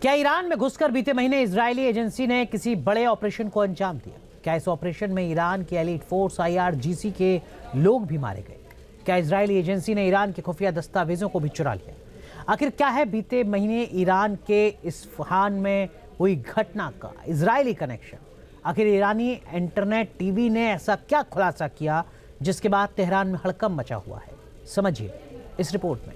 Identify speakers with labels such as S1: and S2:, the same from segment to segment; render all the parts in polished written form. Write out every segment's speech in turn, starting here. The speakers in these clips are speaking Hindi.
S1: क्या ईरान में घुसकर बीते महीने इजरायली एजेंसी ने किसी बड़े ऑपरेशन को अंजाम दिया? क्या इस ऑपरेशन में ईरान की एलीट फोर्स IRGC के लोग भी मारे गए? क्या इजरायली एजेंसी ने ईरान के खुफिया दस्तावेजों को भी चुरा लिया? आखिर क्या है बीते महीने ईरान के इस्फहान में हुई घटना का इजरायली कनेक्शन? आखिर ईरानी इंटरनेट टीवी ने ऐसा क्या खुलासा किया जिसके बाद तेहरान में हड़कंप मचा हुआ है? समझिए इस रिपोर्ट में।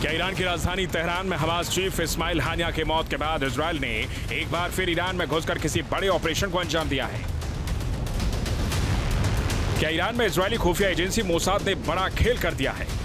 S2: क्या ईरान की राजधानी तेहरान में हमास चीफ इस्माइल हानिया की मौत के बाद इजरायल ने एक बार फिर ईरान में घुसकर किसी बड़े ऑपरेशन को अंजाम दिया है? क्या ईरान में इजरायली खुफिया एजेंसी मोसाद ने बड़ा खेल कर दिया है?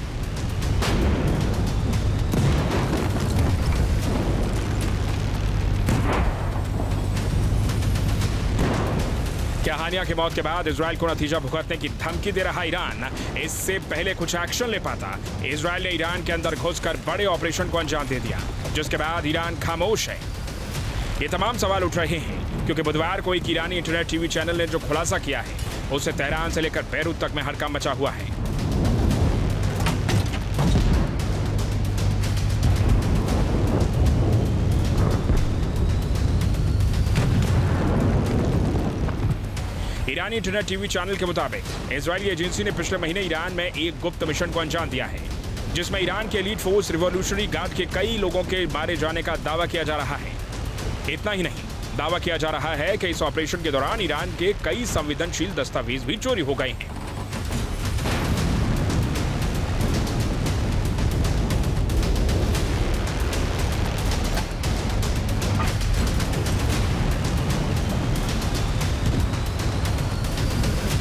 S2: क्या हानिया की मौत के बाद इजरायल को नतीजा भुगतने की धमकी दे रहा ईरान इससे पहले कुछ एक्शन ले पाता? इजरायल ने ईरान के अंदर घुसकर बड़े ऑपरेशन को अंजाम दे दिया, जिसके बाद ईरान खामोश है। ये तमाम सवाल उठ रहे हैं क्योंकि बुधवार को एक ईरानी इंटरनेट टीवी चैनल ने जो खुलासा किया है उससे तेहरान से लेकर बैरूत तक में हड़कंप मचा हुआ है। ईरानी इंटरनेट टीवी चैनल के मुताबिक इजरायली एजेंसी ने पिछले महीने ईरान में एक गुप्त मिशन को अंजाम दिया है, जिसमें ईरान के एलीट फोर्स रिवॉल्यूशनरी गार्ड के कई लोगों के मारे जाने का दावा किया जा रहा है। इतना ही नहीं, दावा किया जा रहा है कि इस ऑपरेशन के दौरान ईरान के कई संवेदनशील दस्तावेज भी चोरी हो गए हैं।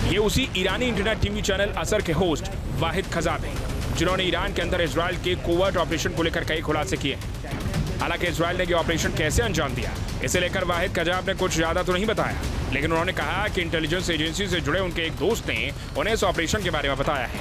S2: ये उसी ईरानी इंटरनेट टीवी चैनल असर के होस्ट वाहिद खजाब हैं, जिन्होंने ईरान के अंदर इजरायल के कोवर्ट ऑपरेशन को लेकर कई खुलासे किए हैं। हालांकि इजरायल ने ये ऑपरेशन कैसे अंजाम दिया, इसे लेकर वाहिद खजाब ने कुछ ज्यादा तो नहीं बताया, लेकिन उन्होंने कहा कि इंटेलिजेंस एजेंसी से जुड़े उनके एक दोस्त ने उन्हें इस ऑपरेशन के बारे में बताया है।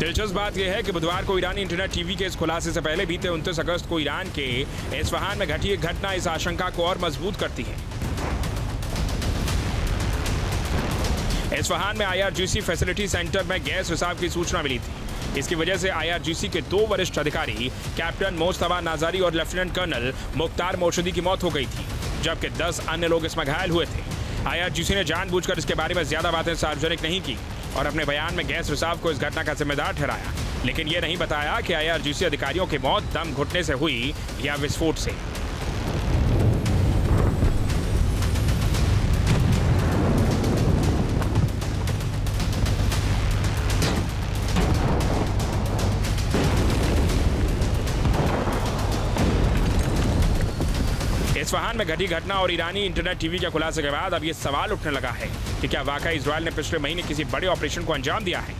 S2: दिलचस्प बात यह है कि बुधवार को ईरानी इंटरनेट टीवी के इस खुलासे से पहले बीते 29 अगस्त को ईरान के इस्फहान में घटी एक घटना इस आशंका को और मजबूत करती है। इस्फहान में IRGC फैसिलिटी सेंटर में गैस रिसाव की सूचना मिली थी। इसकी वजह से IRGC के 2 वरिष्ठ अधिकारी कैप्टन मोस्तफा नाजारी और लेफ्टिनेंट कर्नल मुख्तार मोर्शदी की मौत हो गई थी, जबकि 10 अन्य लोग इसमें घायल हुए थे। IRGC ने जानबूझकर इसके बारे में ज्यादा बातें सार्वजनिक नहीं की और अपने बयान में गैस रिसाव को इस घटना का जिम्मेदार ठहराया, लेकिन यह नहीं बताया कि IRGC अधिकारियों की मौत दम घुटने से हुई या विस्फोट से। इस्फहान में घटी घटना और ईरानी इंटरनेट टीवी के खुलासे के बाद अब ये सवाल उठने लगा है कि क्या वाकई इजरायल ने पिछले महीने किसी बड़े ऑपरेशन को अंजाम दिया है?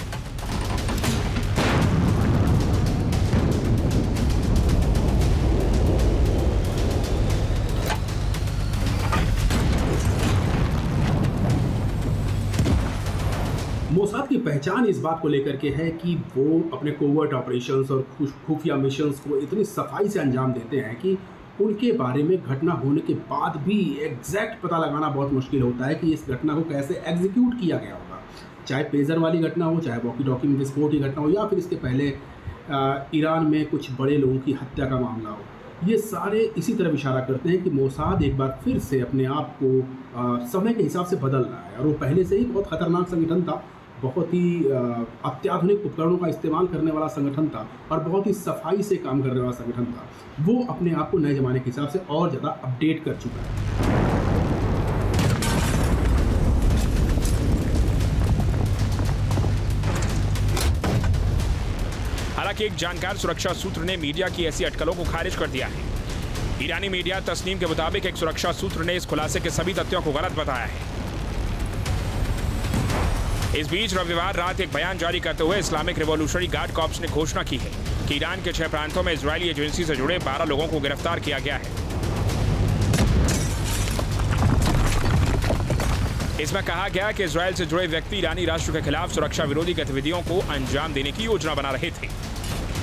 S3: मोसाद की पहचान इस बात को लेकर के है कि वो अपने कोवर्ट ऑपरेशंस और खुफिया मिशंस को इतनी सफाई से अंजाम देते हैं कि उनके बारे में घटना होने के बाद भी एग्जैक्ट पता लगाना बहुत मुश्किल होता है कि इस घटना को कैसे एग्जीक्यूट किया गया होगा। चाहे पेजर वाली घटना हो, चाहे वॉकी टॉकी में विस्फोट की घटना हो, या फिर इसके पहले ईरान में कुछ बड़े लोगों की हत्या का मामला हो। ये सारे इसी तरफ इशारा करते हैं कि मोसाद एक बार फिर से अपने आप को समय के हिसाब से बदल रहा है, और वो पहले से ही बहुत ख़तरनाक संगठन था, बहुत ही अत्याधुनिक उपकरणों का इस्तेमाल करने वाला संगठन था और बहुत ही सफाई से काम करने वाला संगठन था। वो अपने आप को नए ज़माने के हिसाब से और ज़्यादा अपडेट कर चुका है।
S2: हालांकि एक जानकार सुरक्षा सूत्र ने मीडिया की ऐसी अटकलों को खारिज कर दिया है। ईरानी मीडिया तस्नीम के मुताबिक एक सुरक्षा सूत्र ने इस खुलासे के सभी तथ्यों को गलत बताया है। इस बीच रविवार रात एक बयान जारी करते हुए इस्लामिक रिवॉल्यूशनरी गार्ड कॉर्प्स ने घोषणा की है कि ईरान के 6 प्रांतों में इजरायली एजेंसी से जुड़े 12 लोगों को गिरफ्तार किया गया है। इसमें कहा गया कि इजरायल से जुड़े व्यक्ति ईरानी राष्ट्र के खिलाफ सुरक्षा विरोधी गतिविधियों को अंजाम देने की योजना बना रहे थे।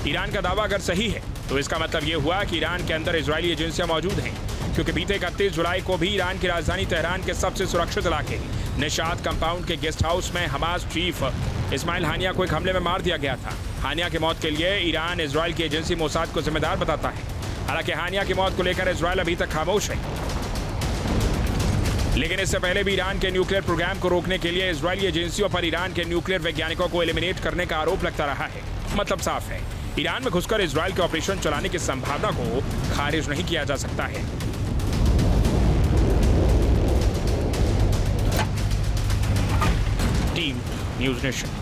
S2: ईरान का दावा अगर सही है तो इसका मतलब यह हुआ कि ईरान के अंदर इजरायली एजेंसियां मौजूद हैं, क्योंकि बीते 31 जुलाई को भी ईरान की राजधानी तेहरान के सबसे सुरक्षित इलाके निशात कंपाउंड के गेस्ट हाउस में हमास चीफ इस्माइल हानिया को एक हमले में मार दिया गया था। हानिया की मौत के लिए ईरान इजरायल की एजेंसी मोसाद को जिम्मेदार बताता है। हालांकि हानिया की मौत को लेकर इजरायल अभी तक खामोश है, लेकिन इससे पहले भी ईरान के न्यूक्लियर प्रोग्राम को रोकने के लिए इजरायली एजेंसियों पर ईरान के न्यूक्लियर वैज्ञानिकों को एलिमिनेट करने का आरोप लगता रहा है। मतलब साफ है, ईरान में घुसकर इजरायल के ऑपरेशन चलाने की संभावना को खारिज नहीं किया जा सकता है। Team news nation.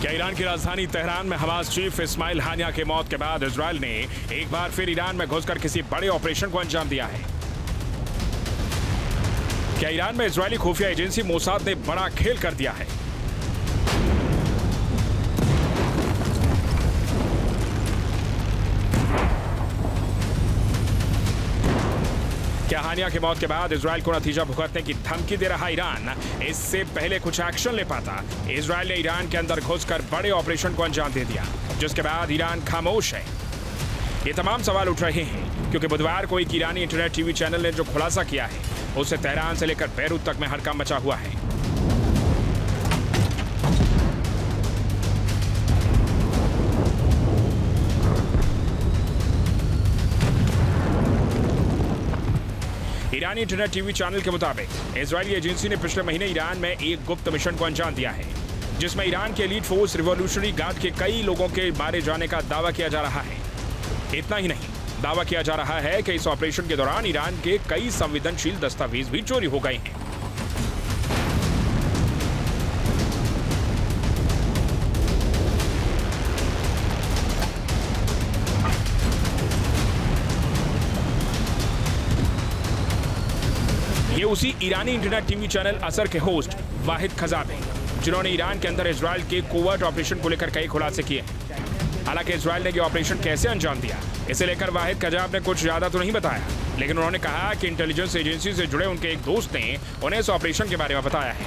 S2: क्या ईरान की राजधानी तेहरान में हमास चीफ इस्माइल हानिया की मौत के बाद इजरायल ने एक बार फिर ईरान में घुसकर किसी बड़े ऑपरेशन को अंजाम दिया है? क्या ईरान में इजरायली खुफिया एजेंसी मोसाद ने बड़ा खेल कर दिया है? क्या हानिया की मौत के बाद इजरायल को नतीजा भुगतने की धमकी दे रहा ईरान इससे पहले कुछ एक्शन ले पाता? इजरायल ने ईरान के अंदर घुसकर बड़े ऑपरेशन को अंजाम दे दिया, जिसके बाद ईरान खामोश है। ये तमाम सवाल उठ रहे हैं क्योंकि बुधवार को एक ईरानी इंटरनेट टीवी चैनल ने जो खुलासा किया है उससे तेहरान से लेकर बैरूत तक में हड़कंप मचा हुआ है। ईरानी इंटरनेट टीवी चैनल के मुताबिक इजरायली एजेंसी ने पिछले महीने ईरान में एक गुप्त मिशन को अंजाम दिया है, जिसमें ईरान के एलीट फोर्स रिवॉल्यूशनरी गार्ड के कई लोगों के मारे जाने का दावा किया जा रहा है। इतना ही नहीं, दावा किया जा रहा है कि इस ऑपरेशन के दौरान ईरान के कई संवेदनशील दस्तावेज भी चोरी हो गए हैं। ये उसी ईरानी इंटरनेट टीवी चैनल असर के होस्ट वाहिद खजाब हैं, जिन्होंने ईरान के अंदर इजरायल के कोवर्ट ऑपरेशन को लेकर कई खुलासे किए हैं। हालांकि इजरायल ने ये ऑपरेशन कैसे अंजाम दिया, इसे लेकर वाहिद खजाब ने कुछ ज्यादा तो नहीं बताया, लेकिन उन्होंने कहा कि इंटेलिजेंस एजेंसी से जुड़े उनके एक दोस्त ने उन्हें इस ऑपरेशन के बारे में बताया है।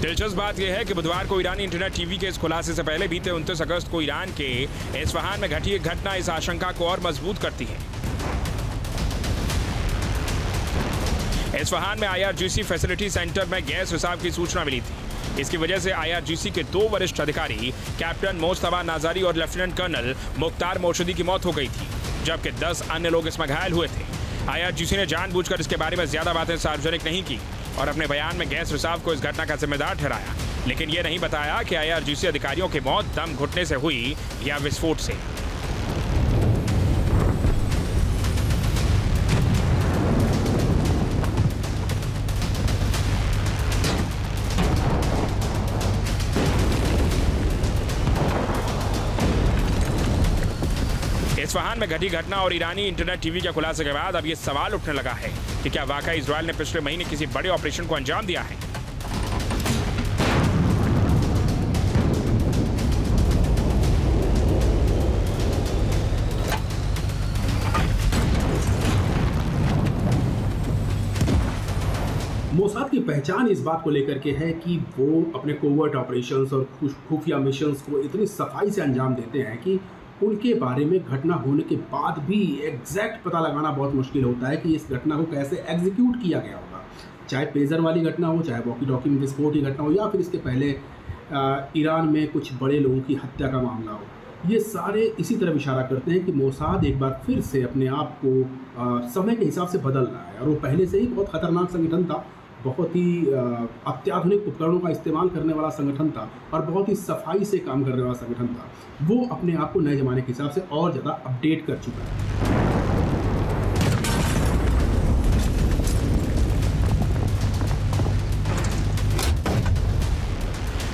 S2: दिलचस्प बात यह है कि बुधवार को ईरानी इंटरनेट टीवी के इस खुलासे से पहले बीते 29 अगस्त को ईरान के इस्फहान में घटी एक घटना इस आशंका को और मजबूत करती है। इस्फहान में IRGC फैसिलिटी सेंटर में गैस रिसाव की सूचना मिली थी। इसकी वजह से IRGC के 2 वरिष्ठ अधिकारी कैप्टन मोस्तफा नाजारी और लेफ्टिनेंट कर्नल मुख्तार मोर्शदी की मौत हो गई थी, जबकि 10 अन्य लोग इसमें घायल हुए थे। IRGC ने जानबूझकर इसके बारे में ज्यादा बातें सार्वजनिक नहीं की और अपने बयान में गैस रिसाव को इस घटना का जिम्मेदार ठहराया, लेकिन यह नहीं बताया कि IRGC अधिकारियों की मौत दम घुटने से हुई या विस्फोट से। इस्फहान में घटी घटना और ईरानी इंटरनेट टीवी के खुलासे के बाद अब ये सवाल उठने लगा है कि क्या वाकई इजरायल ने पिछले महीने किसी बड़े ऑपरेशन को अंजाम दिया है।
S3: मोसाद की पहचान इस बात को लेकर के है कि वो अपने कोवर्ट ऑपरेशंस और खुफिया मिशंस को इतनी सफाई से अंजाम देते हैं कि उनके बारे में घटना होने के बाद भी एग्जैक्ट पता लगाना बहुत मुश्किल होता है कि इस घटना को कैसे एग्जीक्यूट किया गया होगा। चाहे पेजर वाली घटना हो, चाहे वॉकी टॉकी में विस्फोट की घटना हो, या फिर इसके पहले ईरान में कुछ बड़े लोगों की हत्या का मामला हो। ये सारे इसी तरफ इशारा करते हैं कि मोसाद एक बार फिर से अपने आप को समय के हिसाब से बदल रहा है और वो पहले से ही बहुत खतरनाक संगठन था, बहुत ही अत्याधुनिक उपकरणों का इस्तेमाल करने वाला संगठन था और बहुत ही सफाई से काम करने वाला संगठन था। वो अपने आप को नए ज़माने के हिसाब से और ज़्यादा अपडेट कर चुका है।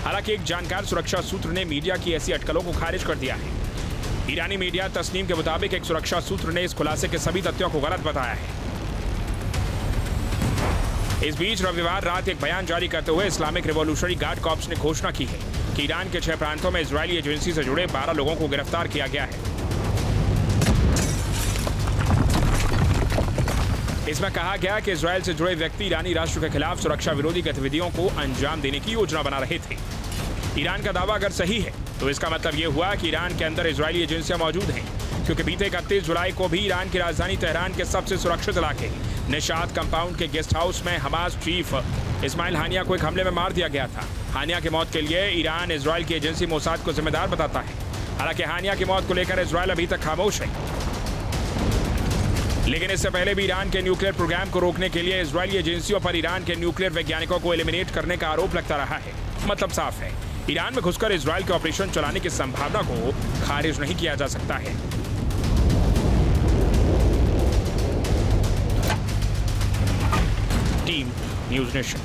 S2: हालांकि एक जानकार सुरक्षा सूत्र ने मीडिया की ऐसी अटकलों को खारिज कर दिया है। ईरानी मीडिया तस्नीम के मुताबिक एक सुरक्षा सूत्र ने इस खुलासे के सभी तथ्यों को गलत बताया है। इस बीच रविवार रात एक बयान जारी करते हुए इस्लामिक रिवॉल्यूशनरी गार्ड कॉर्प्स ने घोषणा की है कि ईरान के 6 प्रांतों में इजरायली एजेंसी से जुड़े 12 लोगों को गिरफ्तार किया गया है। इसमें कहा गया कि इजरायल से जुड़े व्यक्ति ईरानी राष्ट्र के खिलाफ सुरक्षा विरोधी गतिविधियों को अंजाम देने की योजना बना रहे थे। ईरान का दावा अगर सही है तो इसका मतलब ये हुआ कि ईरान के अंदर इजरायली एजेंसियां मौजूद हैं, क्योंकि बीते 31 जुलाई को भी ईरान की राजधानी तेहरान के सबसे सुरक्षित इलाके निशात कंपाउंड के गेस्ट हाउस में हमास चीफ इस्माइल हानिया को एक हमले में मार दिया गया था। हानिया की मौत के लिए ईरान इजरायल की एजेंसी मोसाद को जिम्मेदार बताता है। हालांकि हानिया की मौत को लेकर इजरायल अभी तक खामोश है, लेकिन इससे पहले भी ईरान के न्यूक्लियर प्रोग्राम को रोकने के लिए इजरायली एजेंसियों पर ईरान के न्यूक्लियर वैज्ञानिकों को एलिमिनेट करने का आरोप लगता रहा है। मतलब साफ है, ईरान में घुसकर इजरायल के ऑपरेशन चलाने की संभावना को खारिज नहीं किया जा सकता है। Team news nation.